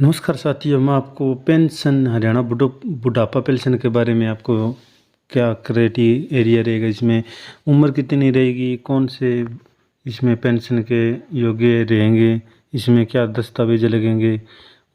नमस्कार साथियों, मैं आपको पेंशन हरियाणा बुढ़ापा पेंशन के बारे में आपको क्या क्राइटेरिया रहेगा, इसमें उम्र कितनी रहेगी, कौन से इसमें पेंशन के योग्य रहेंगे, इसमें क्या दस्तावेज लगेंगे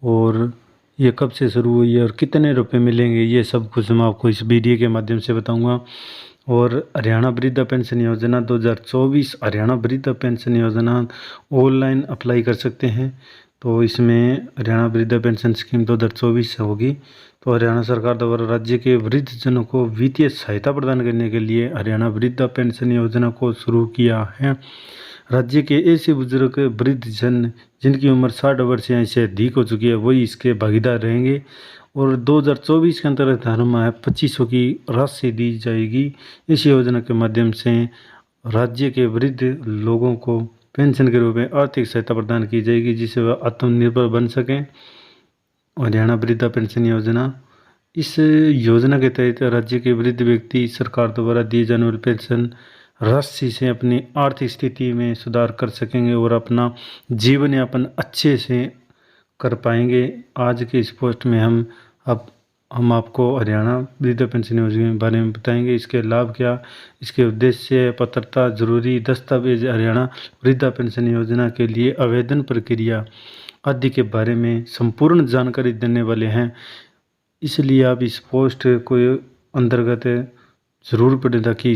और ये कब से शुरू हुई है और कितने रुपए मिलेंगे, ये सब कुछ मैं आपको इस वीडियो के माध्यम से बताऊंगा। और हरियाणा वृद्धा पेंशन योजना 2024 हरियाणा वृद्धा पेंशन योजना ऑनलाइन अप्लाई कर सकते हैं। तो इसमें हरियाणा वृद्धा पेंशन स्कीम 2024 होगी। तो हरियाणा सरकार द्वारा राज्य के वृद्धजनों को वित्तीय सहायता प्रदान करने के लिए हरियाणा वृद्धा पेंशन योजना को शुरू किया है। राज्य के ऐसे बुजुर्ग वृद्धजन जिनकी उम्र 60 वर्ष या इससे अधिक हो चुकी है वही इसके भागीदार रहेंगे। और 2024 के अंतर्गत हर माह 2500 की राशि दी जाएगी। इस योजना के माध्यम से राज्य के वृद्ध लोगों को पेंशन के रूप में आर्थिक सहायता प्रदान की जाएगी जिससे वह आत्मनिर्भर बन सकें। हरियाणा वृद्धा पेंशन योजना, इस योजना के तहत राज्य के वृद्ध व्यक्ति सरकार द्वारा दिए जाने वाली पेंशन राशि से अपनी आर्थिक स्थिति में सुधार कर सकेंगे और अपना जीवन यापन अच्छे से कर पाएंगे। आज के इस पोस्ट में हम आपको हरियाणा वृद्धा पेंशन योजना के बारे में बताएंगे, इसके लाभ क्या, इसके उद्देश्य, पात्रता, जरूरी दस्तावेज, हरियाणा वृद्धा पेंशन योजना के लिए आवेदन प्रक्रिया आदि के बारे में संपूर्ण जानकारी देने वाले हैं। इसलिए आप इस पोस्ट को अंतर्गत ज़रूर पढ़ें ताकि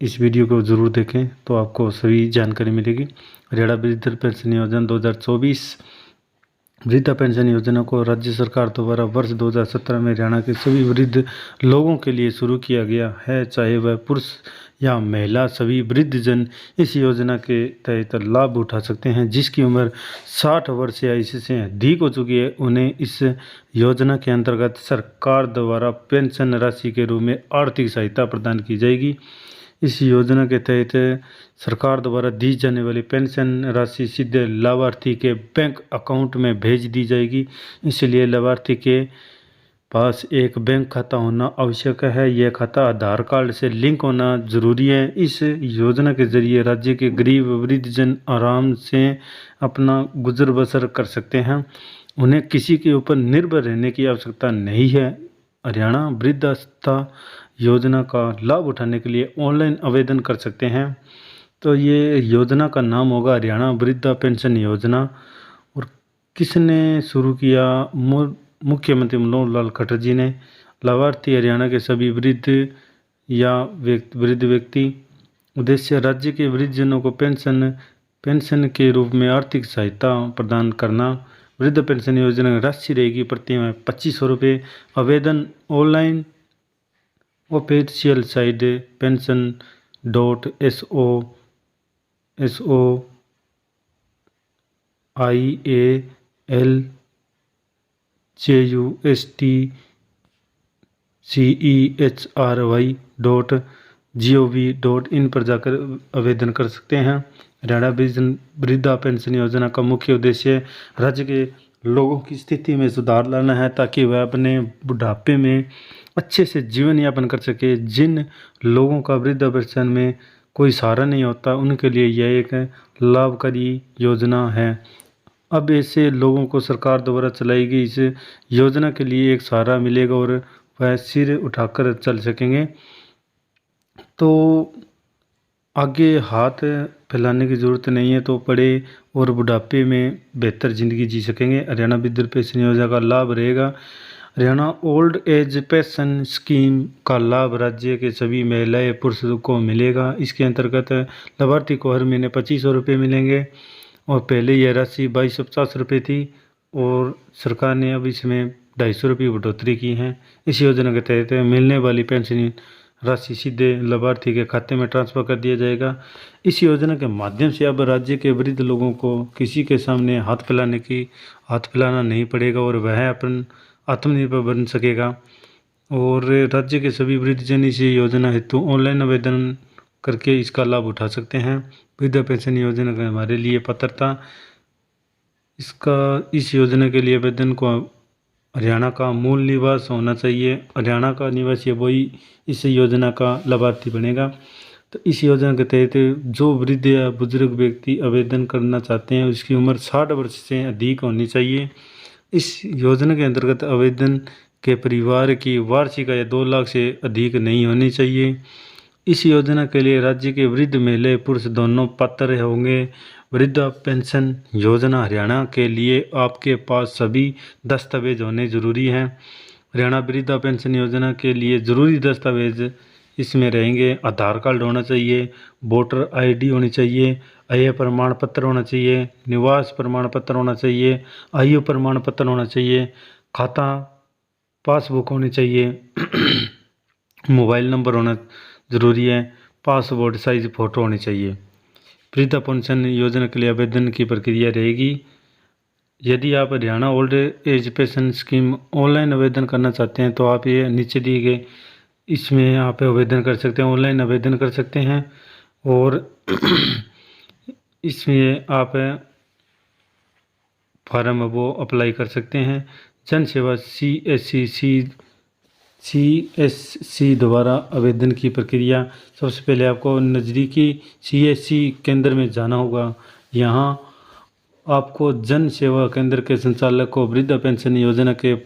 इस वीडियो को ज़रूर देखें तो आपको सभी जानकारी मिलेगी। हरियाणा वृद्धा पेंशन योजना 2024 वृद्धा पेंशन योजना को राज्य सरकार द्वारा वर्ष 2017 में हरियाणा के सभी वृद्ध लोगों के लिए शुरू किया गया है, चाहे वह पुरुष या महिला। सभी वृद्धजन इस योजना के तहत लाभ उठा सकते हैं। जिसकी उम्र 60 वर्ष या इससे अधिक हो चुकी है उन्हें इस योजना के अंतर्गत सरकार द्वारा पेंशन राशि के रूप में आर्थिक सहायता प्रदान की जाएगी। इस योजना के तहत सरकार द्वारा दी जाने वाली पेंशन राशि सीधे लाभार्थी के बैंक अकाउंट में भेज दी जाएगी। इसलिए लाभार्थी के पास एक बैंक खाता होना आवश्यक है। यह खाता आधार कार्ड से लिंक होना जरूरी है। इस योजना के जरिए राज्य के गरीब वृद्धजन आराम से अपना गुजर बसर कर सकते हैं। उन्हें किसी के ऊपर निर्भर रहने की आवश्यकता नहीं है। हरियाणा वृद्धावस्था योजना का लाभ उठाने के लिए ऑनलाइन आवेदन कर सकते हैं। तो ये योजना का नाम होगा हरियाणा वृद्धा पेंशन योजना। और किसने शुरू किया? मुख्यमंत्री मनोहर लाल खट्टर जी ने। लाभार्थी हरियाणा के सभी वृद्ध या वृद्ध व्यक्ति। उद्देश्य राज्य के वृद्धजनों को पेंशन के रूप में आर्थिक सहायता प्रदान करना। वृद्ध पेंशन योजना की राशि रहेगी प्रति माह 2500 रुपये। आवेदन ऑनलाइन ऑफिशियल साइट pension.soialchustchery.gov.in पर जाकर आवेदन कर सकते हैं। हरियाणा वृद्धा पेंशन योजना का मुख्य उद्देश्य राज्य के लोगों की स्थिति में सुधार लाना है ताकि वह अपने बुढ़ापे में अच्छे से जीवन यापन कर सके। जिन लोगों का वृद्धा पेंशन में कोई सहारा नहीं होता उनके लिए यह एक लाभकारी योजना है। अब ऐसे लोगों को सरकार द्वारा चलाई गई इस योजना के लिए एक सहारा मिलेगा और वह सिर उठाकर चल सकेंगे। तो आगे हाथ फैलाने की ज़रूरत नहीं है, तो पड़े और बुढ़ापे में बेहतर ज़िंदगी जी सकेंगे। हरियाणा वृद्धा पेंशन योजना का लाभ रहेगा। Haryana old age pension scheme का लाभ राज्य के सभी महिलाएं पुरुषों को मिलेगा। इसके अंतर्गत लाभार्थी को हर महीने 2500 रुपये मिलेंगे और पहले यह राशि 2250 रुपये थी और सरकार ने अब इसमें 250 रुपये बढ़ोतरी की है। इस योजना के तहत मिलने वाली पेंशन राशि सीधे लाभार्थी के खाते में ट्रांसफर कर दिया जाएगा। इस योजना के माध्यम से अब राज्य के वृद्ध लोगों को किसी के सामने हाथ फैलाना नहीं पड़ेगा और वह अपन आत्मनिर्भर बन सकेगा। और राज्य के सभी वृद्धजन इस योजना हेतु ऑनलाइन आवेदन करके इसका लाभ उठा सकते हैं। वृद्धा पेंशन योजना का हमारे लिए पात्रता, इस योजना के लिए आवेदन को हरियाणा का मूल निवास होना चाहिए। हरियाणा का निवासी वही इस योजना का लाभार्थी बनेगा। तो इस योजना के तहत जो वृद्ध या बुजुर्ग व्यक्ति आवेदन करना चाहते हैं उसकी उम्र 60 वर्ष से अधिक होनी चाहिए। इस योजना के अंतर्गत आवेदन के परिवार की वार्षिक आय 2 लाख से अधिक नहीं होनी चाहिए। इस योजना के लिए राज्य के वृद्ध महिला पुरुष दोनों पात्र होंगे। वृद्धा पेंशन योजना हरियाणा के लिए आपके पास सभी दस्तावेज होने जरूरी हैं। हरियाणा वृद्धा पेंशन योजना के लिए ज़रूरी दस्तावेज इसमें रहेंगे, आधार कार्ड होना चाहिए, वोटर आईडी होनी चाहिए, आय प्रमाण पत्र होना चाहिए, निवास प्रमाण पत्र होना चाहिए, आयु प्रमाण पत्र होना चाहिए, खाता पासबुक होनी चाहिए, मोबाइल नंबर होना ज़रूरी है, पासपोर्ट साइज फ़ोटो होनी चाहिए। वृद्धा पेंशन योजना के लिए आवेदन की प्रक्रिया रहेगी। यदि आप Haryana old age pension scheme online आवेदन करना चाहते हैं तो आप ये नीचे दिए गए इसमें आप आवेदन कर सकते हैं, ऑनलाइन आवेदन कर सकते हैं। और इसमें आप फार्म वो अप्लाई कर सकते हैं। जन सेवा CSC द्वारा आवेदन की प्रक्रिया, सबसे पहले आपको नज़दीकी CSC केंद्र में जाना होगा। यहाँ आपको जन सेवा केंद्र के संचालक को वृद्धा पेंशन योजना के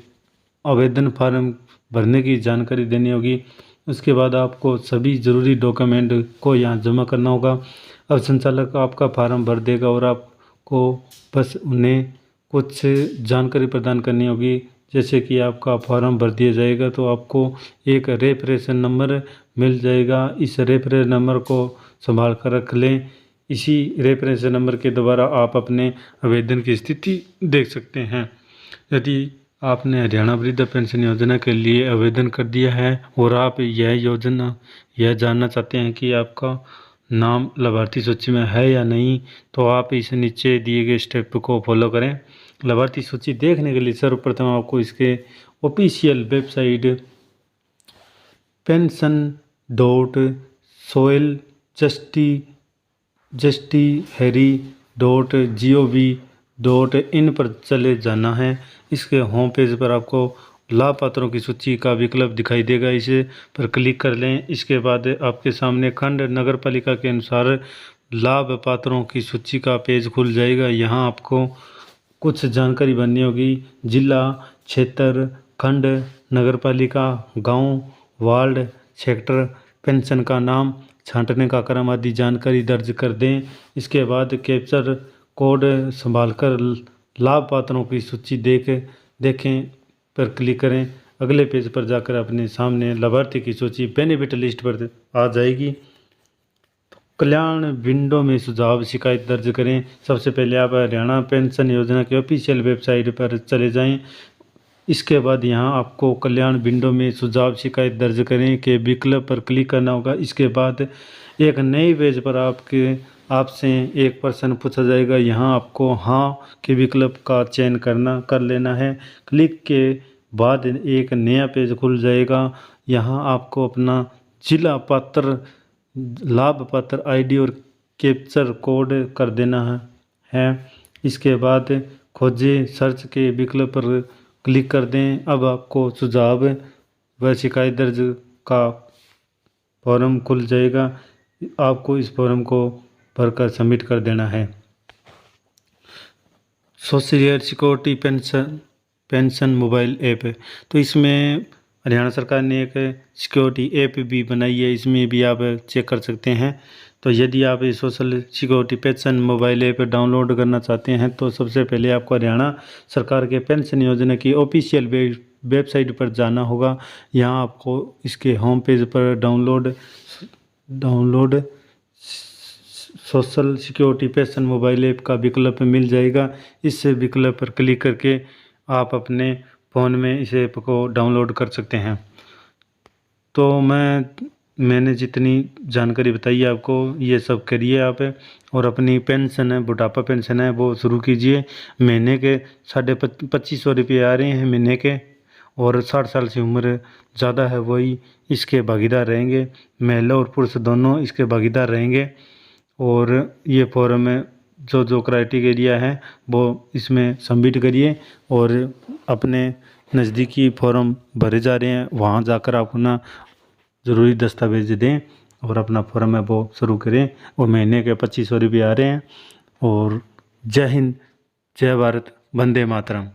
आवेदन फार्म भरने की जानकारी देनी होगी। उसके बाद आपको सभी ज़रूरी डॉक्यूमेंट को यहाँ जमा करना होगा। अब संचालक आपका फार्म भर देगा और आपको बस उन्हें कुछ जानकारी प्रदान करनी होगी, जैसे कि आपका फॉर्म भर दिया जाएगा तो आपको एक रेफरेंस नंबर मिल जाएगा। इस रेफरेंस नंबर को संभाल कर रख लें। इसी रेफरेंस नंबर के द्वारा आप अपने आवेदन की स्थिति देख सकते हैं। यदि आपने हरियाणा वृद्धा पेंशन योजना के लिए आवेदन कर दिया है और आप यह जानना चाहते हैं कि आपका नाम लाभार्थी सूची में है या नहीं, तो आप इस नीचे दिए गए स्टेप को फॉलो करें। लाभार्थी सूची देखने के लिए सर्वप्रथम आपको इसके ऑफिशियल वेबसाइट pension.soiljustiharry.gov.in पर चले जाना है। इसके होम पेज पर आपको लाभपात्रों की सूची का विकल्प दिखाई देगा, इसे पर क्लिक कर लें। इसके बाद आपके सामने खंड नगर पालिका के अनुसार लाभपात्रों की सूची का पेज खुल जाएगा। यहाँ आपको कुछ जानकारी भरनी होगी, जिला, क्षेत्र, खंड, नगर पालिका, गांव, वार्ड, सेक्टर, पेंशन का नाम, छांटने का क्रम आदि जानकारी दर्ज कर दें। इसके बाद कैप्चर कोड संभालकर लाभपात्रों की सूची देखें पर क्लिक करें। अगले पेज पर जाकर अपने सामने लाभार्थी की सूची बेनिफिट लिस्ट पर आ जाएगी। कल्याण विंडो में सुझाव शिकायत दर्ज करें। सबसे पहले आप हरियाणा पेंशन योजना के ऑफिशियल वेबसाइट पर चले जाएं। इसके बाद यहां आपको कल्याण विंडो में सुझाव शिकायत दर्ज करें के विकल्प पर क्लिक करना होगा। इसके बाद एक नए पेज पर आपसे एक प्रश्न पूछा जाएगा। यहां आपको हाँ के विकल्प का चयन कर लेना है। क्लिक के बाद एक नया पेज खुल जाएगा। यहां आपको अपना जिला पात्र, लाभ पात्र आईडी और कैप्चर कोड कर देना है। इसके बाद खोजें सर्च के विकल्प पर क्लिक कर दें। अब आपको सुझाव व शिकायत दर्ज का फॉर्म खुल जाएगा। आपको इस फॉर्म को भरकर सबमिट कर देना है। Social security pension mobile app, तो इसमें हरियाणा सरकार ने एक सिक्योरिटी ऐप भी बनाई है, इसमें भी आप चेक कर सकते हैं। तो यदि आप ये social security pension mobile app download करना चाहते हैं तो सबसे पहले आपको हरियाणा सरकार के पेंशन योजना की ऑफिशियल वेबसाइट पर जाना होगा। यहाँ आपको इसके होम पेज पर download social security pension mobile app का विकल्प मिल जाएगा। इस विकल्प पर क्लिक करके आप अपने फ़ोन में इस ऐप को डाउनलोड कर सकते हैं। तो मैंने जितनी जानकारी बताई है आपको, ये सब करिए आप और अपनी पेंशन है, बुढ़ापा पेंशन है, वो शुरू कीजिए। महीने के 2500 रुपये आ रहे हैं महीने के, और 60 साल से उम्र ज़्यादा है वही इसके भागीदार रहेंगे। महिला और पुरुष दोनों इसके भागीदार रहेंगे। और ये फॉर्म में जो क्राइटेरिया है वो इसमें सबमिट करिए और अपने नज़दीकी फॉर्म भरे जा रहे हैं वहाँ जाकर आप अपना ज़रूरी दस्तावेज दें और अपना फॉर्म है वो शुरू करें। और महीने के 2500 रुपये आ रहे हैं। और जय हिंद, जय भारत, वंदे मातरम।